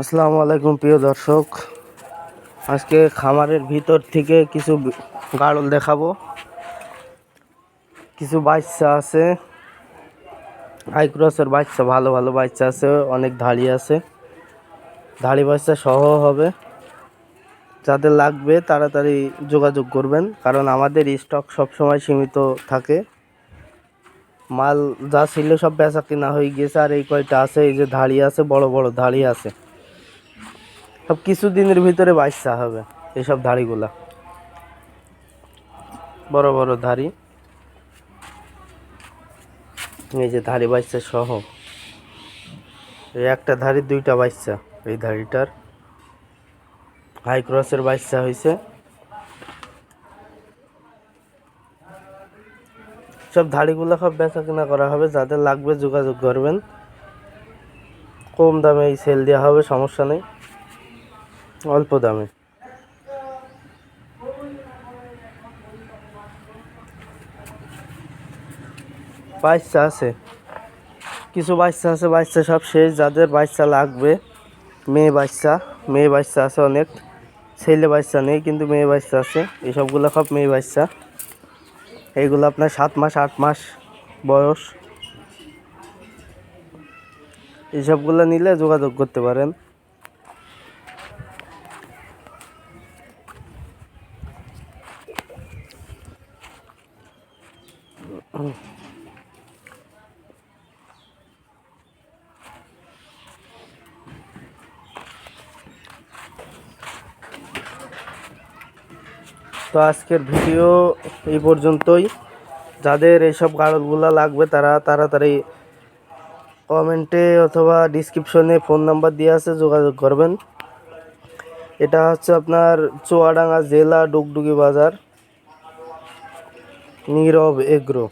আসসালামু আলাইকুম প্রিয় দর্শক, আজকে খামারের ভিতর থেকে কিছু গাড়ল দেখাবো। কিছু বাচ্চা আছে, হাই ক্রসের বাচ্চা, ভালো ভালো বাচ্চা আছে, অনেক ধাড়ি আছে, ধাড়ি বাচ্চা সহ হবে। যাদের লাগবে তাড়াতাড়ি যোগাযোগ করবেন, কারণ আমাদের স্টক সবসময় সীমিত থাকে। মাল যা ছিল সব বেচা কিনা হয়ে গেছে, আর এই কয়টা আছে, এই যে ধাড়ি আছে, বড় বড় ধাড়ি আছে, সব কিছু দিনের ভিতরে বাচ্চা হবে। এইসব ধাড়িগুলা বড় বড় ধাড়ি, এই যে ধাড়ি বাচ্চা সহ, এই একটা ধাড়ি দুইটা বাচ্চা। এই ধাড়িটার হাই ক্রসের বাচ্চা হয়েছে। সব ধাড়িগুলো সব বেচা কিনা করা হবে, যাদের লাগবে যোগাযোগ করবেন। কম দামে এই সেল দেওয়া হবে, সমস্যা নেই, অল্প দামে। বাচ্চা আছে, কিছু বাচ্চা আছে, বাচ্চা সব শেষ। যাদের বাচ্চা লাগবে, মেয়ে বাচ্চা আছে অনেক, ছেলে বাচ্চা নেই, কিন্তু মেয়ে বাচ্চা আছে। এইসবগুলো সব মেয়ে বাচ্চা। এইগুলো আপনার 7 মাস 8 মাস বয়স। এইসবগুলো নিলে যোগাযোগ করতে পারেন। তো আজকের ভিডিও এই পর্যন্তই। যাদের এইসব গাড়লগুলো লাগবে তারা তাড়াতাড়ি কমেন্টে অথবা ডিসক্রিপশনে ফোন নাম্বার দিয়ে আছে, যোগাযোগ করবেন। এটা হচ্ছে আপনার চুয়াডাঙ্গা জেলা, ডুগডুগি বাজার, নীরব এগ্রো।